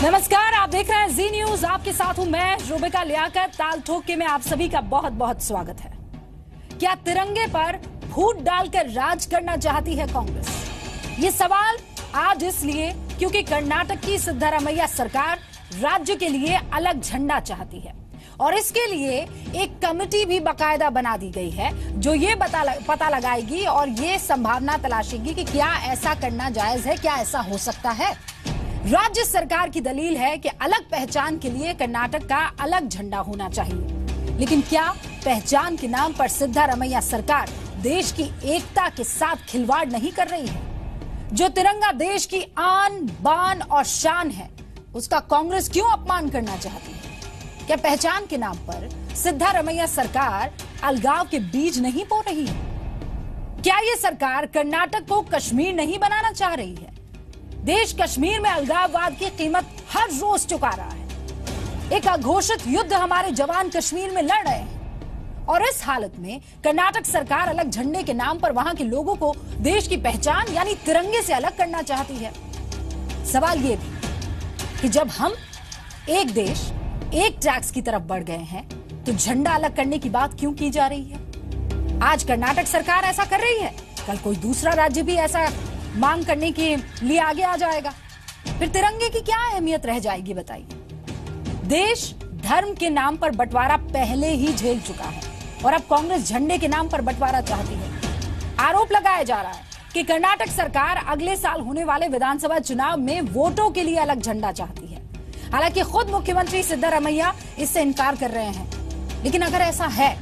नमस्कार, आप देख रहे हैं जी न्यूज। आपके साथ हूं मैं रुबिका लियाकत। ताल ठोक के में आप सभी का बहुत बहुत स्वागत है। क्या तिरंगे पर फूट डालकर राज करना चाहती है कांग्रेस? ये सवाल आज इसलिए क्योंकि कर्नाटक की सिद्धारमैया सरकार राज्य के लिए अलग झंडा चाहती है और इसके लिए एक कमेटी भी बाकायदा बना दी गई है जो ये पता लगाएगी और ये संभावना तलाशेगी कि क्या ऐसा करना जायज है, क्या ऐसा हो सकता है। राज्य सरकार की दलील है कि अलग पहचान के लिए कर्नाटक का अलग झंडा होना चाहिए, लेकिन क्या पहचान के नाम पर सिद्धारमैया सरकार देश की एकता के साथ खिलवाड़ नहीं कर रही है? जो तिरंगा देश की आन बान और शान है, उसका कांग्रेस क्यों अपमान करना चाहती है? क्या पहचान के नाम पर सिद्धारमैया सरकार अलगाव के बीज नहीं बो रही है? क्या ये सरकार कर्नाटक को कश्मीर नहीं बनाना चाह रही है? देश कश्मीर में अलगाववाद की कीमत हर रोज चुका रहा है। एक अघोषित युद्ध हमारे जवान कश्मीर में लड़ रहे हैं और इस हालत में कर्नाटक सरकार अलग झंडे के नाम पर वहां के लोगों को देश की पहचान यानी तिरंगे से अलग करना चाहती है। सवाल ये भी कि जब हम एक देश एक टैक्स की तरफ बढ़ गए हैं तो झंडा अलग करने की बात क्यों की जा रही है? आज कर्नाटक सरकार ऐसा कर रही है, कल कोई दूसरा राज्य भी ऐसा मांग करने के लिए आगे आ जाएगा। फिर तिरंगे की क्या अहमियत रह जाएगी बताइए? देश धर्म के नाम पर बंटवारा पहले ही झेल चुका है और अब कांग्रेस झंडे के नाम पर बंटवारा चाहती है। आरोप लगाया जा रहा है कि कर्नाटक सरकार अगले साल होने वाले विधानसभा चुनाव में वोटों के लिए अलग झंडा चाहती है। हालांकि खुद मुख्यमंत्री सिद्धारमैया इससे इनकार कर रहे हैं, लेकिन अगर ऐसा है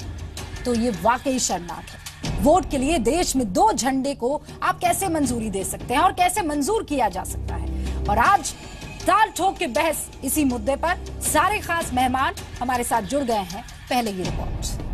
तो ये वाकई शर्मनाक है। वोट के लिए देश में दो झंडे को आप कैसे मंजूरी दे सकते हैं और कैसे मंजूर किया जा सकता है? और आज ताल ठोक के बहस इसी मुद्दे पर सारे खास मेहमान हमारे साथ जुड़ गए हैं। पहले ये report.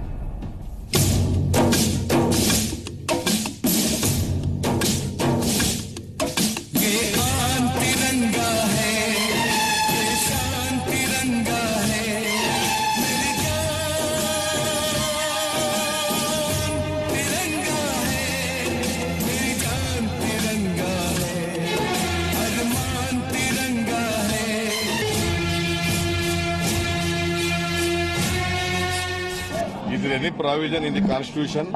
Is there any provision in the Constitution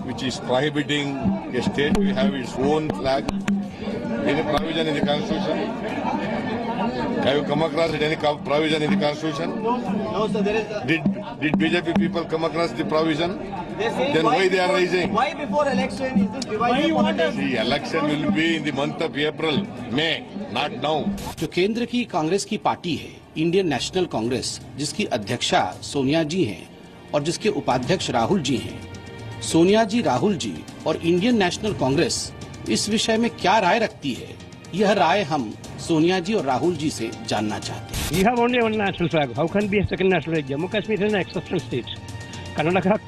which is prohibiting a state to have its own flag? Any provision in the Constitution? Have you come across any provision in the Constitution? No, sir, there is. Did BJP people come across the provision? They say Then why they are raising? Why before election is this divided politics? The election will be in the month of April, May, not now. जो केंद्र की कांग्रेस की party है, Indian national Congress, जिसकी अध्यक्षा सोनिया जी हैं और जिसके उपाध्यक्ष राहुल जी हैं, सोनिया जी, राहुल जी और इंडियन नेशनल कांग्रेस इस विषय में क्या राय रखती है, यह राय हम सोनिया जी और राहुल जी से जानना चाहते हैं। We have only one national flag. How can be a second national flag? Jammu Kashmir is an exceptional state. Karnataka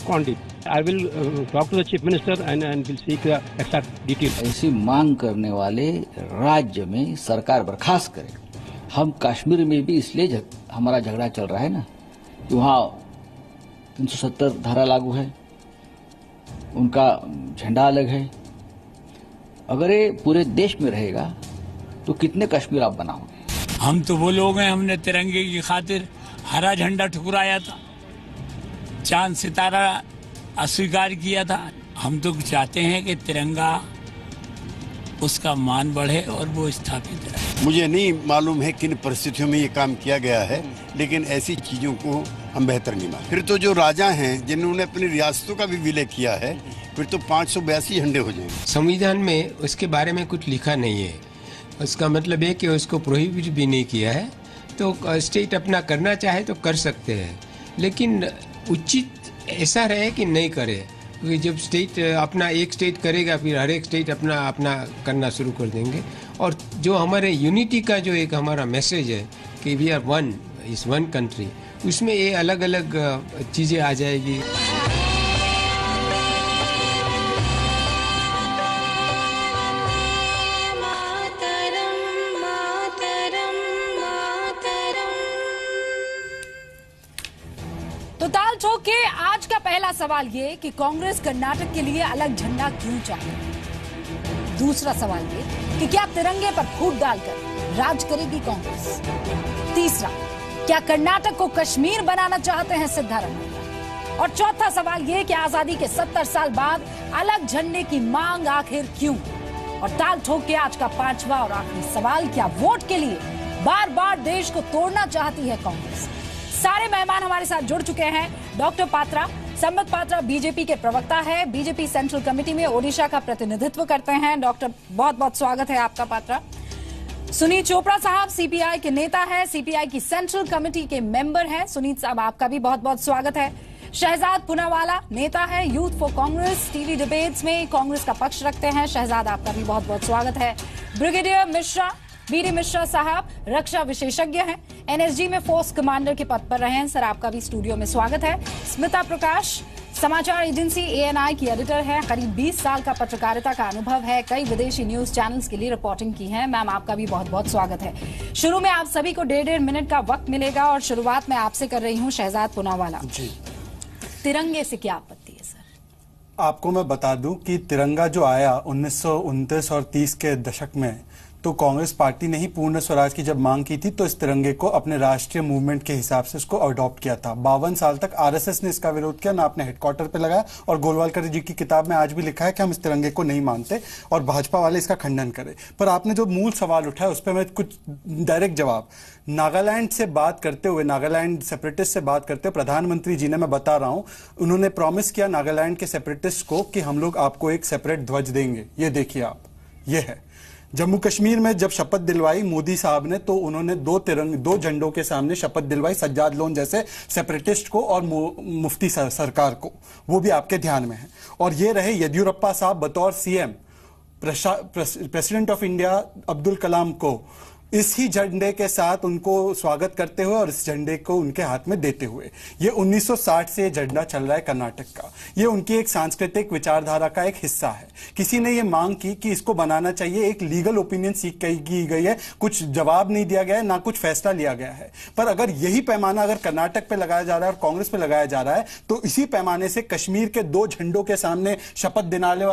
can't it. I will talk to the chief minister and will seek the exact details. ऐसी मांग करने वाले राज्य में सरकार बर्खास्त करे। हम कश्मीर में भी इसलिए हमारा झगड़ा चल रहा है ना कि वहाँ 370 धारा लागू है, उनका झंडा अलग है। अगर ये पूरे देश में रहेगा तो कितने कश्मीर आप बनाओगे? हम तो वो लोग हैं, हमने तिरंगे की खातिर हरा झंडा ठुकराया था, चांद सितारा अस्वीकार किया था। हम तो चाहते हैं कि तिरंगा उसका मान बढ़े और वो स्थापित रहे। मुझे नहीं मालूम है किन परिस्थितियों में ये काम किया गया है, लेकिन ऐसी चीजों को हम बेहतर नहीं मानते। फिर तो जो राजा हैं जिन्होंने अपनी रियासतों का भी विलय किया है, फिर तो 582 झंडे हो जाएंगे। संविधान में उसके बारे में कुछ लिखा नहीं है। उसका मतलब है कि उसको प्रोहिबिट भी नहीं किया है, तो स्टेट अपना करना चाहे तो कर सकते हैं, लेकिन उचित ऐसा रहे कि नहीं करे। क्योंकि जब स्टेट अपना एक स्टेट करेगा फिर हर एक स्टेट अपना अपना करना शुरू कर देंगे। और जो हमारे यूनिटी का जो एक हमारा मैसेज है कि we are one, is one country, उसमें ये अलग अलग चीज़ें आ जाएगी। तो ताल ठोक के आज का पहला सवाल ये कि कांग्रेस कर्नाटक के लिए अलग झंडा क्यों चाहती है? दूसरा सवाल ये कि क्या तिरंगे पर फूट डालकर राज करेगी कांग्रेस? तीसरा, क्या कर्नाटक को कश्मीर बनाना चाहते हैं सिद्धारमैया? और चौथा सवाल ये कि आजादी के 70 साल बाद अलग झंडे की मांग आखिर क्यों? और ताल ठोक के आज का पांचवा और आखिरी सवाल, क्या वोट के लिए बार बार देश को तोड़ना चाहती है कांग्रेस? सारे मेहमान हमारे साथ जुड़ चुके हैं। डॉक्टर पात्रा, संबित पात्रा बीजेपी के प्रवक्ता है, बीजेपी सेंट्रल कमेटी में ओडिशा का प्रतिनिधित्व करते हैं। डॉक्टर, बहुत बहुत स्वागत है आपका। पात्रा, सुनीत चोपड़ा साहब सीपीआई के नेता है, सीपीआई की सेंट्रल कमेटी के मेंबर हैं। सुनीत साहब, आपका भी बहुत बहुत स्वागत है। शहजाद पूनावाला नेता है, youth for Congress, TV debates में कांग्रेस का पक्ष रखते हैं। शहजाद, आपका भी बहुत बहुत स्वागत है। ब्रिगेडियर मिश्रा, बीडी मिश्रा साहब रक्षा विशेषज्ञ हैं, एनएसजी में फोर्स कमांडर के पद पर रहे हैं। सर, आपका भी स्टूडियो में स्वागत है। स्मिता प्रकाश, समाचार एजेंसी एएनआई की एडिटर है, करीब 20 साल का पत्रकारिता का अनुभव है, कई विदेशी न्यूज चैनल्स के लिए रिपोर्टिंग की है। मैम, आपका भी बहुत बहुत स्वागत है। शुरू में आप सभी को 1.5 मिनट का वक्त मिलेगा और शुरुआत में आपसे कर रही हूँ शहजाद पूनावाला जी। तिरंगे से क्या आपत्ति है सर? आपको मैं बता दूं कि तिरंगा जो आया 1929 और 30 के दशक में, तो कांग्रेस पार्टी ने ही पूर्ण स्वराज की जब मांग की थी तो इस तिरंगे को अपने राष्ट्रीय मूवमेंट के हिसाब से इसको अडॉप्ट किया था। 52 साल तक आरएसएस ने इसका विरोध किया, ना अपने हेडक्वार्टर पे लगाया, और गोलवालकर जी की किताब में आज भी लिखा है कि हम इस तिरंगे को नहीं मानते और भाजपा वाले इसका खंडन करें। पर आपने जो मूल सवाल उठाया उस पर मैं कुछ डायरेक्ट जवाब, नागालैंड से बात करते हुए, नागालैंड सेपरेटिस्ट से बात करते हुए प्रधानमंत्री जी ने, मैं बता रहा हूं, उन्होंने प्रॉमिस किया नागालैंड के सेपरेटिस्ट को कि हम लोग आपको एक सेपरेट ध्वज देंगे। ये देखिए आप, ये है। जम्मू कश्मीर में जब शपथ दिलवाई मोदी साहब ने, तो उन्होंने दो झंडों के सामने शपथ दिलवाई, सज्जाद लोन जैसे सेपरेटिस्ट को और मुफ्ती सरकार को, वो भी आपके ध्यान में है। और ये रहे येदियुरप्पा साहब बतौर CM, president of India Abdul Kalam को इस ही झंडे के साथ उनको स्वागत करते हुए और इस झंडे को उनके हाथ में देते हुए। ये 1960 से झंडा चल रहा है कर्नाटक का। ये उनकी एक सांस्कृतिक विचारधारा का एक हिस्सा है। किसी ने ये मांग की कि इसको बनाना चाहिए, एक लीगल ओपिनियन सीख की गई है, कुछ जवाब नहीं दिया गया है, ना कुछ फैसला लिया गया है। पर अगर यही पैमाना अगर कर्नाटक पे लगाया जा रहा है और कांग्रेस पे लगाया जा रहा है, तो इसी पैमाने से कश्मीर के 2 झंडों के सामने शपथ दिलाने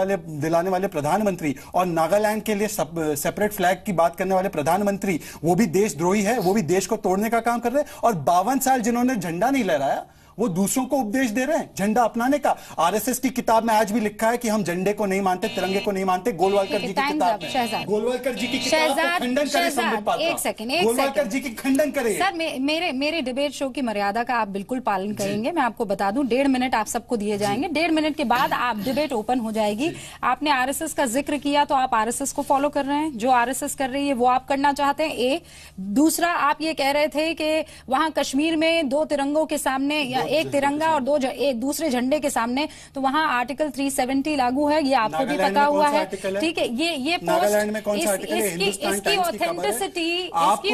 वाले प्रधानमंत्री और नागालैंड के लिए सेपरेट फ्लैग की बात करने वाले प्रधानमंत्री, वो भी देशद्रोही है, वो भी देश को तोड़ने का काम कर रहे हैं। और 52 साल जिन्होंने झंडा नहीं लहराया, वो दूसरों को उपदेश दे रहे हैं झंडा अपनाने का। आरएसएस की किताब में आज भी लिखा है कि हम झंडे को नहीं मानते, तिरंगे को नहीं मानते। गोलवालकर जी की किताब में, गोलवालकर जी की किताब का खंडन करें संबित पात्रा। एक सेकंड, गोलवालकर जी की खंडन करें। सर, मेरे डिबेट शो की मर्यादा का आप बिल्कुल पालन करेंगे। मैं आपको बता दूं, 1.5 मिनट आप सबको दिए जाएंगे। 1.5 मिनट के बाद आप डिबेट ओपन हो जाएगी। आपने आरएसएस का जिक्र किया, तो आप आरएसएस को फॉलो कर रहे हैं, जो आरएसएस कर रही है वो आप करना चाहते हैं। ए दूसरा, आप ये कह रहे थे कि वहां कश्मीर में 2 तिरंगों के सामने या एक तिरंगा और एक दूसरे झंडे के सामने, तो वहां आर्टिकल 370 लागू है, ये आपको भी पता हुआ है। ठीक है, ये नागालैंड में कौन सा आर्टिकल है? इसकी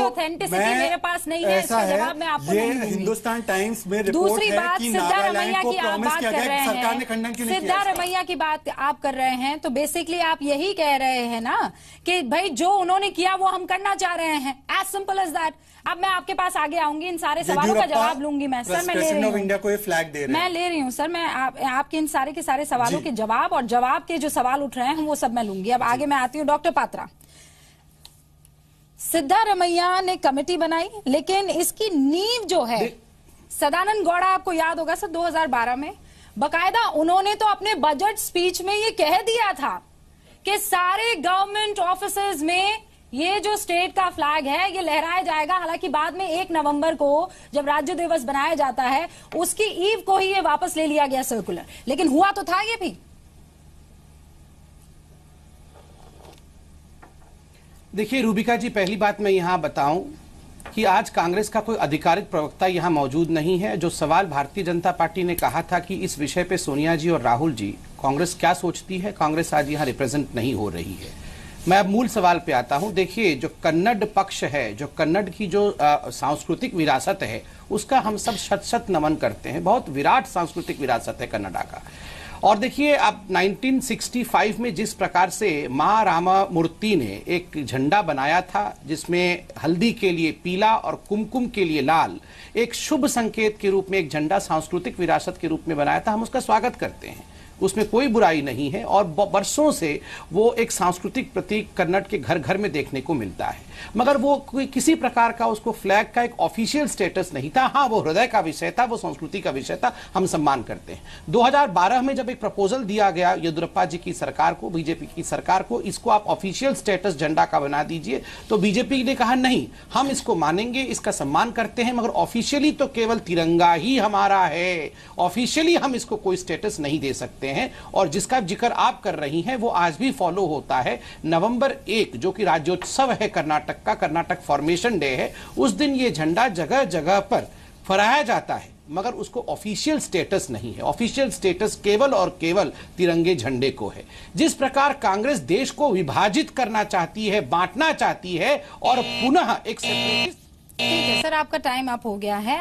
ऑथेंटिसिटी मेरे पास नहीं है। इसका जवाब मैं आपको नहीं दूंगी। हिंदुस्तान टाइम्स में रिपोर्ट दूसरी बात, सिद्धारमैया की आप बात कर रहे हैं, सरकार ने खंडन क्यों नहीं किया? सिद्धारमैया की बात आप कर रहे हैं, तो बेसिकली आप यही कह रहे हैं ना कि भाई जो उन्होंने किया वो हम करना चाह रहे हैं। As simple as that. अब मैं आपके पास आगे आऊंगी, इन सारे सवालों का जवाब लूंगी मैं। सर, मैं ले रही हूँ, इंडिया को ये फ्लैग दे रहे हैं। मैं ले रही हूँ सर, मैं आपके इन सारे के सारे सवालों के जवाब और जवाब के जो सवाल उठ रहे हैं वो सब मैं लूंगी। अब आगे मैं आती हूँ। डॉक्टर पात्रा, सिद्धारमैया ने कमेटी बनाई, लेकिन इसकी नींव जो है, सदानंद गौड़ा आपको याद होगा सर, 2012 में बकायदा उन्होंने तो अपने बजट स्पीच में ये कह दिया था कि सारे गवर्नमेंट ऑफिसेज में ये जो स्टेट का फ्लैग है ये लहराया जाएगा। हालांकि बाद में 1 नवंबर को जब राज्य दिवस बनाया जाता है, उसकी ईव को ही ये वापस ले लिया गया सर्कुलर, लेकिन हुआ तो था ये भी। देखिए रूबिका जी, पहली बात मैं यहां बताऊं कि आज कांग्रेस का कोई आधिकारिक प्रवक्ता यहां मौजूद नहीं है। जो सवाल भारतीय जनता पार्टी ने कहा था कि इस विषय पे सोनिया जी और राहुल जी, कांग्रेस क्या सोचती है, कांग्रेस आज यहां रिप्रेजेंट नहीं हो रही है। मैं अब मूल सवाल पे आता हूं। देखिए, जो कन्नड़ पक्ष है, जो कन्नड़ की जो सांस्कृतिक विरासत है, उसका हम सब शत नमन करते हैं। बहुत विराट सांस्कृतिक विरासत है कन्नड़ा का। और देखिए, अब 1965 में जिस प्रकार से महारामा मूर्ति ने एक झंडा बनाया था, जिसमें हल्दी के लिए पीला और कुमकुम के लिए लाल, एक शुभ संकेत के रूप में एक झंडा सांस्कृतिक विरासत के रूप में बनाया था, हम उसका स्वागत करते हैं। उसमें कोई बुराई नहीं है और बरसों से वो एक सांस्कृतिक प्रतीक कन्नड़ के घर घर में देखने को मिलता है, मगर वो कोई किसी प्रकार का उसको फ्लैग का एक ऑफिशियल स्टेटस नहीं था। हाँ, वो हृदय का विषय था, वो संस्कृति का विषय था, हम सम्मान करते हैं। 2012 में जब एक प्रपोजल दिया गया येदियुरप्पा जी की सरकार को, बीजेपी की सरकार को, इसको आप ऑफिशियल स्टेटस झंडा का बना दीजिए, तो बीजेपी ने कहा नहीं, हम इसको मानेंगे, इसका सम्मान करते हैं, मगर ऑफिशियली तो केवल तिरंगा ही हमारा है, ऑफिशियली हम इसको कोई स्टेटस नहीं दे सकते हैं। और जिसका जिक्र आप कर रही हैं वो आज भी फॉलो होता है। नवंबर 1 जो कि राज्योत्सव है कर्नाटक का, कर्नाटक फॉर्मेशन डे है, उस दिन ये झंडा जगह जगह पर फहराया जाता है, मगर उसको ऑफिशियल स्टेटस नहीं है। ऑफिशियल स्टेटस केवल और केवल तिरंगे झंडे को है। जिस प्रकार कांग्रेस देश को विभाजित करना चाहती है, बांटना चाहती है और पुनः एक सेपरेटिस्ट। ठीक है सर, आपका टाइम अप हो गया है।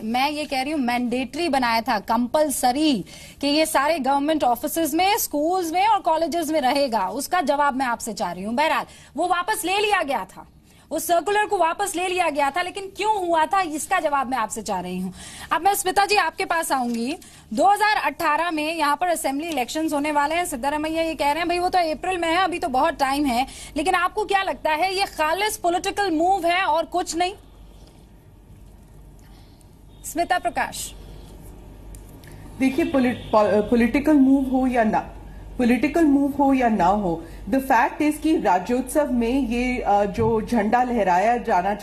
मैं ये कह रही हूँ मैंडेटरी बनाया था, कंपलसरी, कि ये सारे गवर्नमेंट ऑफिसेज में, स्कूल्स में और कॉलेजेस में रहेगा, उसका जवाब मैं आपसे चाह रही हूँ। बहरहाल वो वापस ले लिया गया था, उस सर्कुलर को वापस ले लिया गया था, लेकिन क्यों हुआ था इसका जवाब मैं आपसे चाह रही हूँ। अब मैं स्मिता जी आपके पास आऊंगी। 2018 में यहाँ पर असेंबली इलेक्शंस होने वाले हैं। सिद्धारमैया ये कह रहे हैं भाई वो तो अप्रैल में है, अभी तो बहुत टाइम है, लेकिन आपको क्या लगता है ये खालिस पॉलिटिकल मूव है और कुछ नहीं? स्मिता प्रकाश। देखिए, पॉलिटिकल मूव हो या ना, पॉलिटिकल मूव हो या ना हो, द फैक्ट इज कि राज्योत्सव में ये जो झंडा लहराना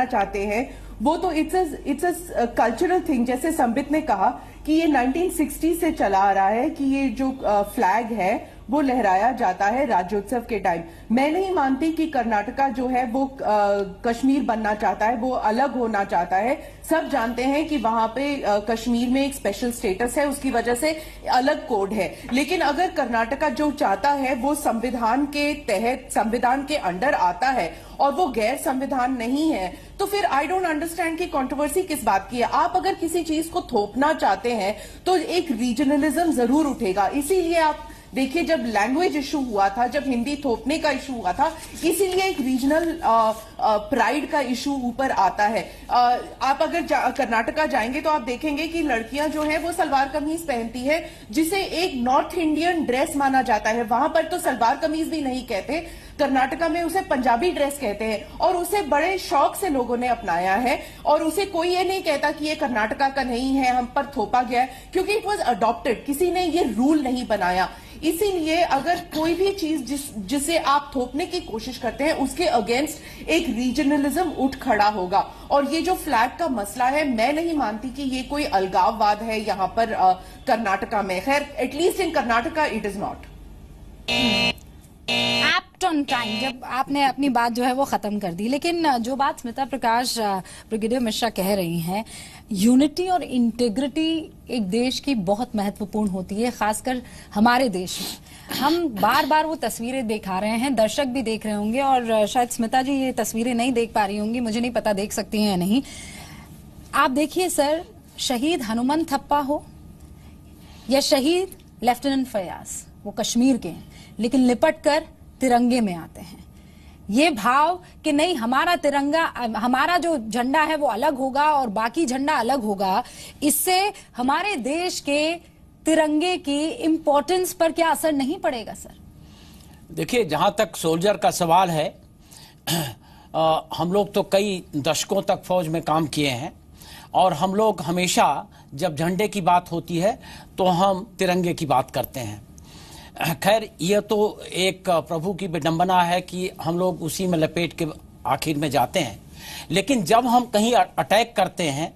चाहते हैं वो तो इट्स अ कल्चरल थिंग। जैसे संबित ने कहा कि ये 1960 से चला आ रहा है कि ये जो फ्लैग है वो लहराया जाता है राज्योत्सव के टाइम। मैं नहीं मानती कि कर्नाटका जो है वो कश्मीर बनना चाहता है, वो अलग होना चाहता है। सब जानते हैं कि वहां पे कश्मीर में एक स्पेशल स्टेटस है, उसकी वजह से अलग कोड है। लेकिन अगर कर्नाटका जो चाहता है वो संविधान के तहत, संविधान के अंडर आता है और वो गैर संविधान नहीं है, तो फिर आई डोंट अंडरस्टैंड कि कंट्रोवर्सी किस बात की है। आप अगर किसी चीज को थोपना चाहते हैं तो एक रीजनलिज्म जरूर उठेगा। इसीलिए आप देखिए, जब लैंग्वेज इशू हुआ था, जब हिंदी थोपने का इशू हुआ था, इसीलिए एक रीजनल प्राइड का इशू ऊपर आता है। आप अगर कर्नाटका जाएंगे तो आप देखेंगे कि लड़कियां जो है वो सलवार कमीज पहनती है, जिसे एक नॉर्थ इंडियन ड्रेस माना जाता है। वहां पर तो सलवार कमीज भी नहीं कहते, कर्नाटका में उसे पंजाबी ड्रेस कहते हैं, और उसे बड़े शौक से लोगों ने अपनाया है। और उसे कोई ये नहीं कहता कि ये कर्नाटका का नहीं है, हम पर थोपा गया है, क्योंकि इट वाज अडॉप्टेड, किसी ने ये रूल नहीं बनाया। इसीलिए अगर कोई भी चीज जिसे आप थोपने की कोशिश करते हैं, उसके अगेंस्ट एक रीजनलिज्म उठ खड़ा होगा। और ये जो फ्लैग का मसला है, मैं नहीं मानती कि ये कोई अलगाववाद है यहाँ पर कर्नाटका में। खैर, at least in Karnataka it is not. On time जब आपने अपनी बात जो है वो खत्म कर दी, लेकिन जो बात स्मिता प्रकाश, ब्रिगेडियर मिश्रा कह रही हैं, यूनिटी और इंटीग्रिटी एक देश की बहुत महत्वपूर्ण होती है, खासकर हमारे देश में। हम बार बार वो तस्वीरें दिखा रहे हैं, दर्शक भी देख रहे होंगे, और शायद स्मिता जी ये तस्वीरें नहीं देख पा रही होंगी, मुझे नहीं पता देख सकती हैं या नहीं। आप देखिए सर, शहीद हनुमंत थप्पा हो या शहीद लेफ्टिनेंट फयाज, वो कश्मीर के हैं, लेकिन लिपट कर तिरंगे में आते हैं। ये भाव कि नहीं, हमारा तिरंगा, हमारा जो झंडा है वो अलग होगा और बाकी झंडा अलग होगा, इससे हमारे देश के तिरंगे की इंपॉर्टेंस पर क्या असर नहीं पड़ेगा सर? देखिए, जहां तक सोल्जर का सवाल है, हम लोग तो कई दशकों तक फौज में काम किए हैं, और हम लोग हमेशा जब झंडे की बात होती है तो हम तिरंगे की बात करते हैं। खैर, यह तो एक प्रभु की विडंबना है कि हम लोग उसी में लपेट के आखिर में जाते हैं। लेकिन जब हम कहीं अटैक करते हैं,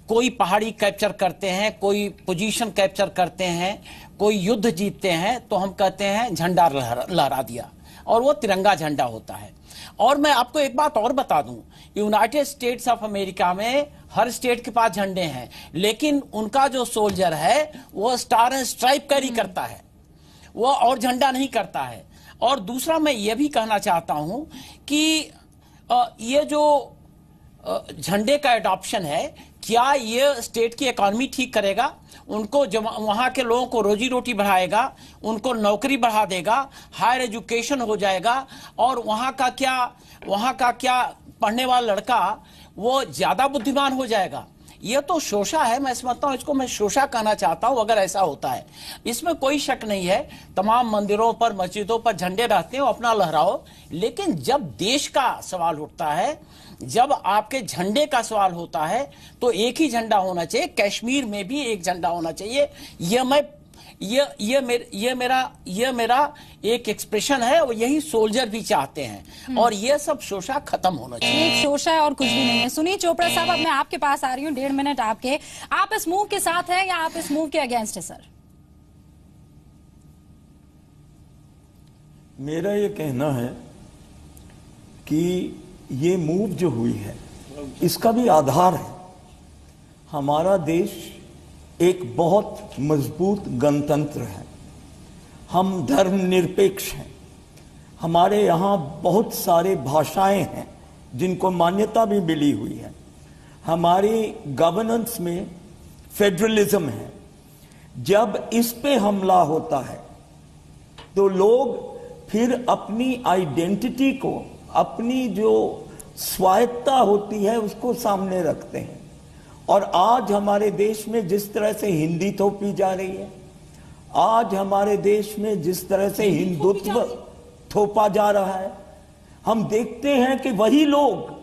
कोई पहाड़ी कैप्चर करते हैं, कोई पोजीशन कैप्चर करते हैं, कोई युद्ध जीतते हैं, तो हम कहते हैं झंडा लहरा दिया, और वो तिरंगा झंडा होता है। और मैं आपको एक बात और बता दूं, यूनाइटेड स्टेट्स ऑफ अमेरिका में हर स्टेट के पास झंडे हैं, लेकिन उनका जो सोल्जर है वो स्टार एंड स्ट्राइप कैरी करता है, वो और झंडा नहीं करता है। और दूसरा, मैं ये भी कहना चाहता हूं कि ये जो झंडे का एडॉप्शन है, क्या ये स्टेट की इकोनॉमी ठीक करेगा? उनको वहां के लोगों को रोजी रोटी बढ़ाएगा, उनको नौकरी बढ़ा देगा, हायर एजुकेशन हो जाएगा, और वहां का क्या पढ़ने वाला लड़का वो ज्यादा बुद्धिमान हो जाएगा? ये तो शोषा है। मैं समझता हूं इसको मैं शोषा कहना चाहता हूं अगर ऐसा होता है। इसमें कोई शक नहीं है, तमाम मंदिरों पर मस्जिदों पर झंडे रहते हैं, अपना लहराओ। लेकिन जब देश का सवाल उठता है, जब आपके झंडे का सवाल होता है, तो एक ही झंडा होना चाहिए। कश्मीर में भी एक झंडा होना चाहिए। ये मेरा एक एक्सप्रेशन है और यही सोल्जर भी चाहते हैं। और ये सब शोषा खत्म होना चाहिए। एक शोषा है और कुछ भी नहीं है। सुनीत चोपड़ा साहब, अब मैं आपके पास आ रही हूँ, 1.5 मिनट आपके। आप इस मूव के साथ हैं या आप इस मूव के अगेंस्ट है सर? मेरा ये कहना है कि ये मूव जो हुई है इसका भी आधार है। हमारा देश एक बहुत मजबूत गणतंत्र है, हम धर्मनिरपेक्ष हैं, हमारे यहाँ बहुत सारे भाषाएं हैं जिनको मान्यता भी मिली हुई है, हमारी गवर्नेंस में फेडरलिज्म है। जब इस पे हमला होता है तो लोग फिर अपनी आइडेंटिटी को, अपनी जो स्वायत्ता होती है उसको सामने रखते हैं। और आज हमारे देश में जिस तरह से हिंदी थोपी जा रही है, आज हमारे देश में जिस तरह से हिंदुत्व थोपा जा रहा है, हम देखते हैं कि वही लोग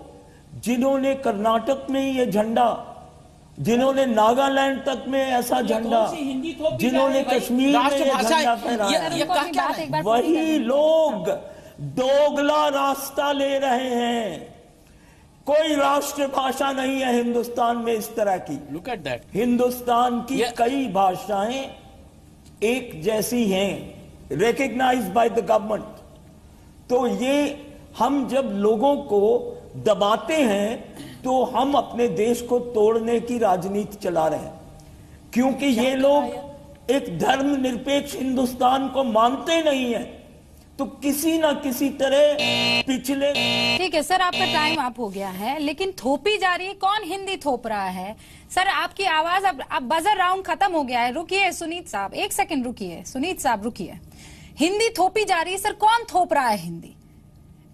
जिन्होंने कर्नाटक में ये झंडा, जिन्होंने नागालैंड तक में ऐसा झंडा, जिन्होंने कश्मीर में ये झंडा फहराया, वही लोग दोगला रास्ता ले रहे हैं। कोई राष्ट्रभाषा नहीं है हिंदुस्तान में इस तरह की। Look at that. हिंदुस्तान की कई भाषाएं एक जैसी हैं, रिकॉग्नाइज्ड बाय द गवर्नमेंट। तो ये हम जब लोगों को दबाते हैं तो हम अपने देश को तोड़ने की राजनीति चला रहे हैं, क्योंकि ये लोग एक धर्मनिरपेक्ष हिंदुस्तान को मानते नहीं है। तो किसी ना किसी तरह पिछले। ठीक है सर, आपका टाइम अप हो गया है, लेकिन थोपी जा रही है। कौन हिंदी थोप रहा है सर? आपकी आवाज अब बजर राउंड खत्म हो गया है। रुकिए सुनीत साहब, 1 सेकंड रुकिए। सुनीत साहब रुकिए। हिंदी थोपी जा रही है सर, कौन थोप रहा है हिंदी?